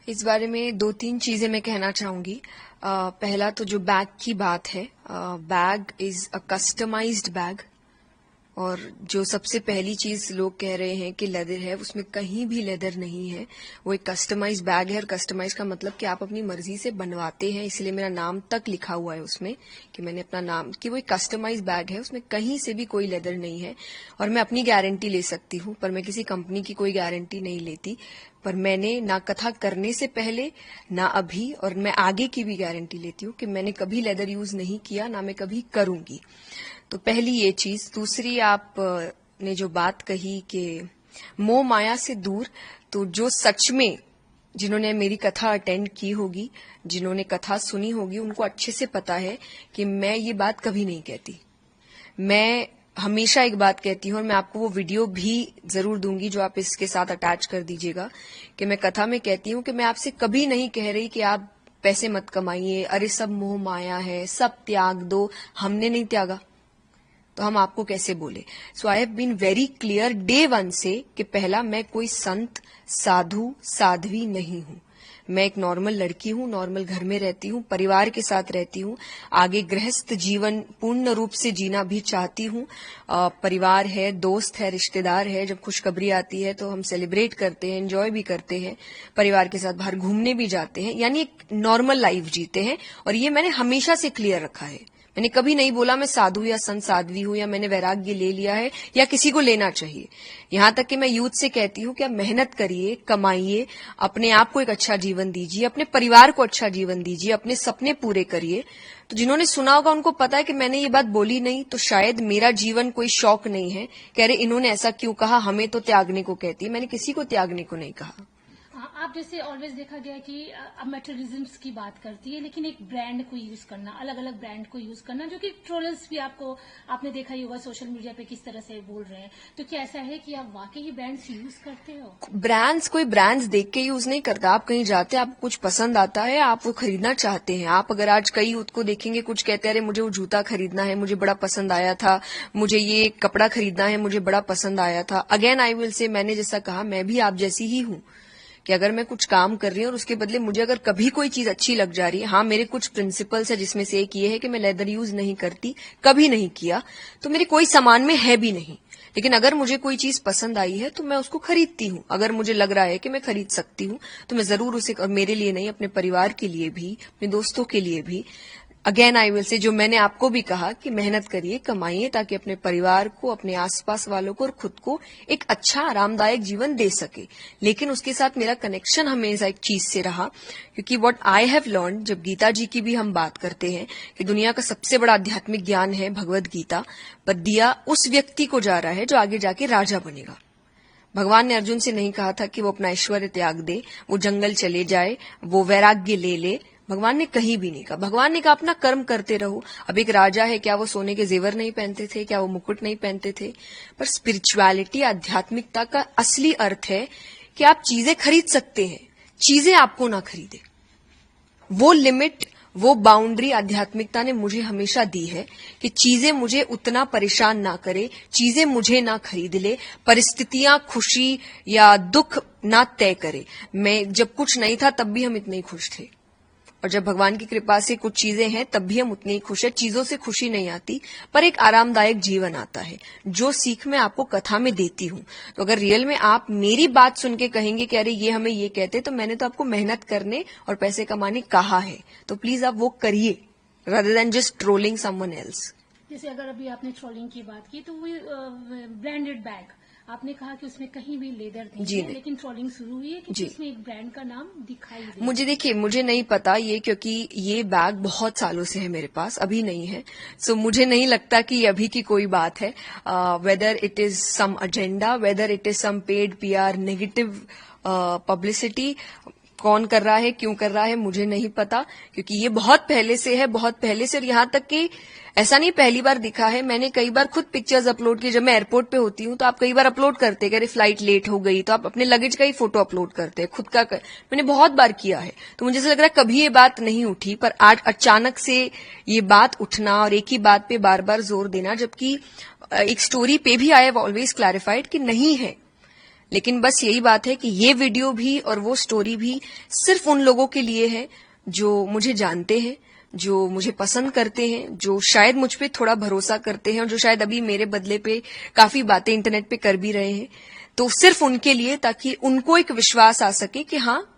इस बारे में 2-3 चीजें मैं कहना चाहूंगी। पहला तो जो बैग की बात है, bag is a customised bag. और जो सबसे पहली चीज लोग कह रहे हैं कि लेदर है, उसमें कहीं भी लेदर नहीं है। वो एक कस्टमाइज बैग है। और कस्टमाइज का मतलब कि आप अपनी मर्जी से बनवाते हैं, इसलिए मेरा नाम तक लिखा हुआ है उसमें कि मैंने अपना नाम, कि वो एक कस्टमाइज बैग है, उसमें कहीं से भी कोई लेदर नहीं है। और मैं अपनी गारंटी ले सकती हूँ, पर मैं किसी कंपनी की कोई गारंटी नहीं लेती। पर मैंने ना कथा करने से पहले, ना अभी, और मैं आगे की भी गारंटी लेती हूँ कि मैंने कभी लेदर यूज नहीं किया, ना मैं कभी करूंगी। तो पहली ये चीज। दूसरी, आप ने जो बात कही कि मोह माया से दूर, तो जो सच में जिन्होंने मेरी कथा अटेंड की होगी, जिन्होंने कथा सुनी होगी, उनको अच्छे से पता है कि मैं ये बात कभी नहीं कहती। मैं हमेशा एक बात कहती हूँ, और मैं आपको वो वीडियो भी जरूर दूंगी जो आप इसके साथ अटैच कर दीजिएगा, कि मैं कथा में कहती हूँ कि मैं आपसे कभी नहीं कह रही कि आप पैसे मत कमाइए, अरे सब मोह माया है, सब त्याग दो। हमने नहीं त्यागा तो हम आपको कैसे बोले। So I have been very clear day one से कि पहला, मैं कोई संत, साधु, साध्वी नहीं हूं। मैं एक नॉर्मल लड़की हूं, नॉर्मल घर में रहती हूं, परिवार के साथ रहती हूं। आगे गृहस्थ जीवन पूर्ण रूप से जीना भी चाहती हूं। परिवार है, दोस्त है, रिश्तेदार है, जब खुशखबरी आती है तो हम सेलिब्रेट करते हैं, एंजॉय भी करते हैं, परिवार के साथ बाहर घूमने भी जाते हैं, यानी एक नॉर्मल लाइफ जीते हैं। और ये मैंने हमेशा से क्लियर रखा है। मैंने कभी नहीं बोला मैं साधु या संत साध्वी हूं, या मैंने वैराग्य ले लिया है, या किसी को लेना चाहिए। यहां तक कि मैं यूथ से कहती हूं कि आप मेहनत करिए, कमाइए, अपने आप को एक अच्छा जीवन दीजिए, अपने परिवार को अच्छा जीवन दीजिए, अपने सपने पूरे करिए। तो जिन्होंने सुना होगा उनको पता है कि मैंने ये बात बोली नहीं, तो शायद मेरा जीवन कोई शौक नहीं है। कह रहे इन्होंने ऐसा क्यों कहा, हमें तो त्यागने को कहती है। मैंने किसी को त्यागने को नहीं कहा। आप जैसे ऑलवेज देखा गया कि अब मटेरियलिज्म की बात करती है, लेकिन एक ब्रांड को यूज करना, अलग अलग ब्रांड को यूज करना, जो कि ट्रोलर्स भी आपने देखा ही होगा सोशल मीडिया पे किस तरह से बोल रहे हैं। तो क्या ऐसा है कि आप वाकई ही ब्रांड्स यूज करते हो? ब्रांड्स, कोई ब्रांड्स देख के यूज नहीं करता। आप कहीं जाते हैं, आपको कुछ पसंद आता है, आप वो खरीदना चाहते हैं। आप अगर आज कई यूथ को देखेंगे, कुछ कहते हैं अरे मुझे वो जूता खरीदना है, मुझे बड़ा पसंद आया था, मुझे ये कपड़ा खरीदना है, मुझे बड़ा पसंद आया था। अगेन आई विल से, मैंने जैसा कहा, मैं भी आप जैसी ही हूं कि अगर मैं कुछ काम कर रही हूँ और उसके बदले मुझे अगर कभी कोई चीज अच्छी लग जा रही है, हाँ मेरे कुछ प्रिंसिपल्स है, जिसमें से एक ये है कि मैं लेदर यूज नहीं करती, कभी नहीं किया, तो मेरे कोई सामान में है भी नहीं। लेकिन अगर मुझे कोई चीज पसंद आई है तो मैं उसको खरीदती हूँ। अगर मुझे लग रहा है कि मैं खरीद सकती हूँ तो मैं जरूर उसे, और मेरे लिए नहीं, अपने परिवार के लिए भी, अपने दोस्तों के लिए भी। अगेन आई विल से, जो मैंने आपको भी कहा कि मेहनत करिए, कमाइए, ताकि अपने परिवार को, अपने आसपास वालों को और खुद को एक अच्छा आरामदायक जीवन दे सके। लेकिन उसके साथ मेरा कनेक्शन हमेशा एक चीज से रहा, क्योंकि व्हाट आई हैव लर्न, जब गीता जी की भी हम बात करते हैं कि दुनिया का सबसे बड़ा आध्यात्मिक ज्ञान है भगवद गीता, पर दिया उस व्यक्ति को जा रहा है जो आगे जाके राजा बनेगा। भगवान ने अर्जुन से नहीं कहा था कि वो अपना ऐश्वर्य त्याग दे, वो जंगल चले जाए, वो वैराग्य ले ले। भगवान ने कहीं भी नहीं कहा। भगवान ने कहा अपना कर्म करते रहो। अब एक राजा है, क्या वो सोने के जेवर नहीं पहनते थे, क्या वो मुकुट नहीं पहनते थे? पर स्पिरिचुअलिटी, आध्यात्मिकता का असली अर्थ है कि आप चीजें खरीद सकते हैं, चीजें आपको ना खरीदे। वो लिमिट, वो बाउंड्री आध्यात्मिकता ने मुझे हमेशा दी है कि चीजें मुझे उतना परेशान ना करे, चीजें मुझे ना खरीद ले, परिस्थितियां खुशी या दुख ना तय करे। मैं जब कुछ नहीं था तब भी हम इतने ही खुश थे, और जब भगवान की कृपा से कुछ चीजें हैं तब भी हम उतने ही खुश हैं। चीजों से खुशी नहीं आती, पर एक आरामदायक जीवन आता है, जो सीख मैं आपको कथा में देती हूं। तो अगर रियल में आप मेरी बात सुन के कहेंगे कि अरे ये हमें ये कहते, तो मैंने तो आपको मेहनत करने और पैसे कमाने कहा है, तो प्लीज आप वो करिए, rather than just trolling someone else. जैसे अगर अभी आपने ट्रोलिंग की बात की, तो वो ब्रांडेड बैग आपने कहा कि उसमें कहीं भी लेदर नहीं है, लेकिन ट्रोलिंग शुरू हुई है कि इसमें एक ब्रांड का नाम दिखाई दे। मुझे देखिए, मुझे नहीं पता ये, क्योंकि ये बैग बहुत सालों से है मेरे पास, अभी नहीं है। सो मुझे नहीं लगता कि ये अभी की कोई बात है। Whether it is some agenda, whether it is some paid PR, negative publicity, कौन कर रहा है, क्यों कर रहा है, मुझे नहीं पता, क्योंकि ये बहुत पहले से है, बहुत पहले से। और यहां तक कि ऐसा नहीं पहली बार दिखा है, मैंने कई बार खुद पिक्चर्स अपलोड की। जब मैं एयरपोर्ट पे होती हूं तो आप कई बार अपलोड करते हैं, अरे फ्लाइट लेट हो गई तो आप अपने लगेज का ही फोटो अपलोड करते हैं, खुद का मैंने बहुत बार किया है। तो मुझे ऐसा लग रहा है कभी ये बात नहीं उठी, पर आज अचानक से ये बात उठना और एक ही बात पे बार बार जोर देना, जबकि एक स्टोरी पे भी आई हैव ऑलवेज क्लैरिफाइड कि नहीं है, लेकिन बस यही बात है कि ये वीडियो भी और वो स्टोरी भी सिर्फ उन लोगों के लिए है जो मुझे जानते हैं, जो मुझे पसंद करते हैं, जो शायद मुझ पे थोड़ा भरोसा करते हैं और जो शायद अभी मेरे बदले पे काफी बातें इंटरनेट पे कर भी रहे हैं। तो सिर्फ उनके लिए, ताकि उनको एक विश्वास आ सके कि हाँ,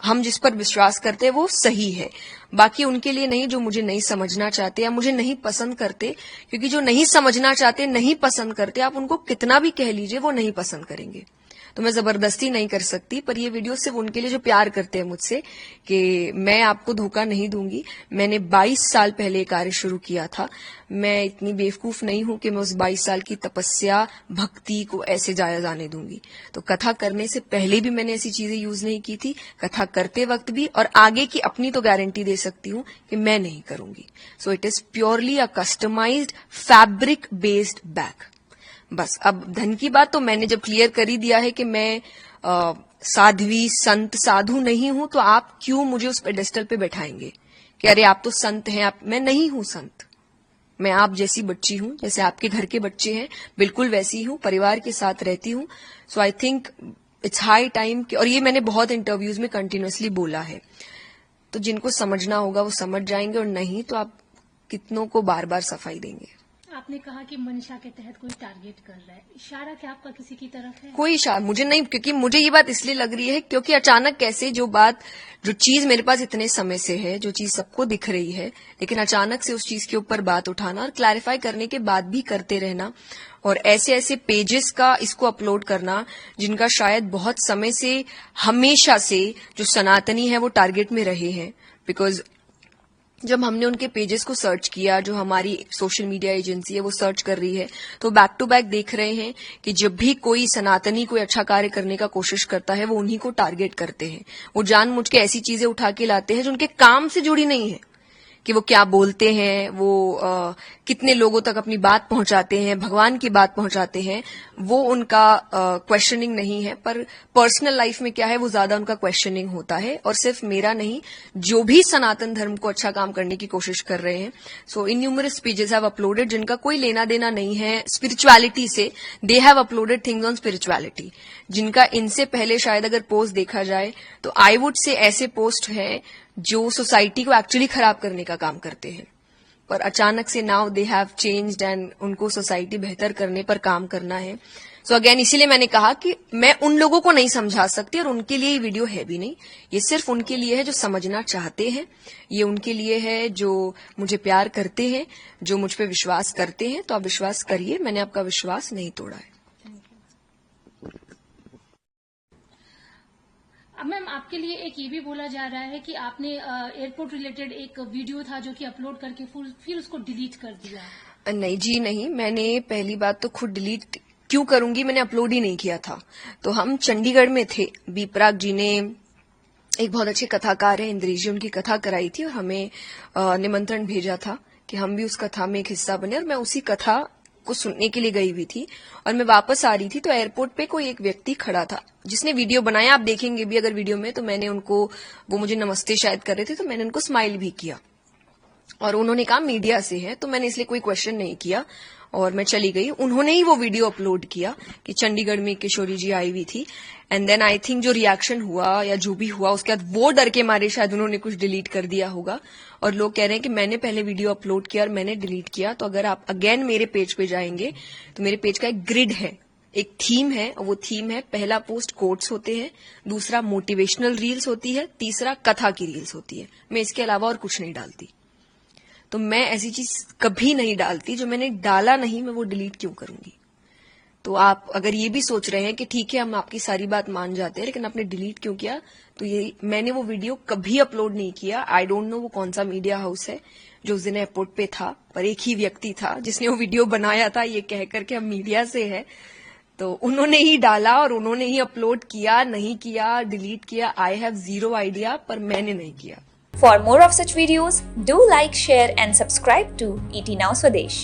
हम जिस पर विश्वास करते हैं वो सही है। बाकी उनके लिए नहीं जो मुझे नहीं समझना चाहते या मुझे नहीं पसंद करते, क्योंकि जो नहीं समझना चाहते, नहीं पसंद करते, आप उनको कितना भी कह लीजिए वो नहीं पसंद करेंगे। तो मैं जबरदस्ती नहीं कर सकती, पर ये वीडियो सिर्फ उनके लिए जो प्यार करते हैं मुझसे, कि मैं आपको धोखा नहीं दूंगी। मैंने 22 साल पहले कार्य शुरू किया था। मैं इतनी बेवकूफ नहीं हूं कि मैं उस 22 साल की तपस्या, भक्ति को ऐसे जाया जाने दूंगी। तो कथा करने से पहले भी मैंने ऐसी चीजें यूज नहीं की थी, कथा करते वक्त भी, और आगे की अपनी तो गारंटी दे सकती हूं कि मैं नहीं करूंगी। So it is purely a customised fabric based bag. बस अब धन की बात तो मैंने जब क्लियर कर ही दिया है कि मैं साध्वी, संत, साधु नहीं हूं, तो आप क्यों मुझे उस पेडेस्टल पे बैठाएंगे कि अरे आप तो संत हैं। मैं नहीं हूं संत, मैं आप जैसी बच्ची हूं, जैसे आपके घर के बच्चे हैं, बिल्कुल वैसी हूं, परिवार के साथ रहती हूं। So I think it's high time, और ये मैंने बहुत इंटरव्यूज में कंटिन्यूअसली बोला है। तो जिनको समझना होगा वो समझ जाएंगे, और नहीं तो आप कितनों को बार बार सफाई देंगे। आपने कहा कि मंशा के तहत कोई टारगेट कर रहा है, इशारा क्या आपका किसी की तरफ है? कोई इशारा मुझे नहीं, क्योंकि मुझे ये बात इसलिए लग रही है क्योंकि अचानक कैसे जो चीज मेरे पास इतने समय से है, जो चीज सबको दिख रही है, लेकिन अचानक से उस चीज के ऊपर बात उठाना और क्लैरिफाई करने के बाद भी करते रहना, और ऐसे ऐसे पेजेस का इसको अपलोड करना जिनका शायद बहुत समय से, हमेशा से जो सनातनी है वो टारगेट में रहे हैं। बिकॉज जब हमने उनके पेजेस को सर्च किया, जो हमारी सोशल मीडिया एजेंसी है वो सर्च कर रही है, तो बैक टू बैक देख रहे हैं कि जब भी कोई सनातनी कोई अच्छा कार्य करने का कोशिश करता है वो उन्हीं को टारगेट करते हैं। वो जानबूझ के ऐसी चीजें उठा के लाते हैं जो उनके काम से जुड़ी नहीं है, कि वो क्या बोलते हैं, वो कितने लोगों तक अपनी बात पहुंचाते हैं, भगवान की बात पहुंचाते हैं, वो उनका क्वेश्चनिंग नहीं है। पर पर्सनल लाइफ में क्या है वो ज्यादा उनका क्वेश्चनिंग होता है, और सिर्फ मेरा नहीं, जो भी सनातन धर्म को अच्छा काम करने की कोशिश कर रहे हैं। So in numerous pages have uploaded जिनका कोई लेना देना नहीं है स्पिरिचुअलिटी से, they have uploaded things on spirituality, जिनका इनसे पहले शायद अगर पोस्ट देखा जाए तो आई वुड से ऐसे पोस्ट हैं जो सोसाइटी को एक्चुअली खराब करने का काम करते हैं। पर अचानक से now they have changed and उनको सोसाइटी बेहतर करने पर काम करना है। सो अगेन इसीलिए मैंने कहा कि मैं उन लोगों को नहीं समझा सकती, और उनके लिए ये वीडियो है भी नहीं। ये सिर्फ उनके लिए है जो समझना चाहते हैं, ये उनके लिए है जो मुझे प्यार करते हैं, जो मुझ पर विश्वास करते हैं। तो आप विश्वास करिए, मैंने आपका विश्वास नहीं तोड़ा है। अब मैम आपके लिए एक ये भी बोला जा रहा है कि आपने एयरपोर्ट रिलेटेड एक वीडियो था जो कि अपलोड करके फिर उसको डिलीट कर दिया। नहीं जी नहीं, मैंने पहली बात तो खुद डिलीट क्यों करूंगी, मैंने अपलोड ही नहीं किया था। तो हम चंडीगढ़ में थे, बीपराग जी ने, एक बहुत अच्छे कथाकार है इंद्रेश जी, उनकी कथा कराई थी और हमें निमंत्रण भेजा था कि हम भी उस कथा में एक हिस्सा बने, और मैं उसी कथा को सुनने के लिए गई हुई थी। और मैं वापस आ रही थी तो एयरपोर्ट पे कोई एक व्यक्ति खड़ा था जिसने वीडियो बनाया, आप देखेंगे भी अगर वीडियो में, तो मैंने उनको, वो मुझे नमस्ते शायद कर रहे थे, तो मैंने उनको स्माइल भी किया, और उन्होंने कहा मीडिया से है, तो मैंने इसलिए कोई क्वेश्चन नहीं किया और मैं चली गई। उन्होंने ही वो वीडियो अपलोड किया कि चंडीगढ़ में किशोरी जी आई हुई थी, एंड देन आई थिंक जो रिएक्शन हुआ या जो भी हुआ उसके बाद वो डर के मारे शायद उन्होंने कुछ डिलीट कर दिया होगा, और लोग कह रहे हैं कि मैंने पहले वीडियो अपलोड किया और मैंने डिलीट किया। तो अगर आप अगेन मेरे पेज पे जाएंगे तो मेरे पेज का एक ग्रिड है, एक थीम है, और वो थीम है, पहला पोस्ट कोट्स होते हैं, दूसरा मोटिवेशनल रील्स होती है, तीसरा कथा की रील्स होती है। मैं इसके अलावा और कुछ नहीं डालती। तो मैं ऐसी चीज कभी नहीं डालती, जो मैंने डाला नहीं मैं वो डिलीट क्यों करूंगी। तो आप अगर ये भी सोच रहे हैं कि ठीक है हम आपकी सारी बात मान जाते हैं लेकिन आपने डिलीट क्यों किया, तो ये मैंने वो वीडियो कभी अपलोड नहीं किया। आई डोंट नो वो कौन सा मीडिया हाउस है जो उस दिन एयरपोर्ट पे था, पर एक ही व्यक्ति था जिसने वो वीडियो बनाया था ये कहकर के हम मीडिया से है, तो उन्होंने ही डाला और उन्होंने ही अपलोड किया, नहीं किया, डिलीट किया, आई हैव जीरो आइडिया, पर मैंने नहीं किया। For more of such videos, do like, share and subscribe to ET Now Swadesh.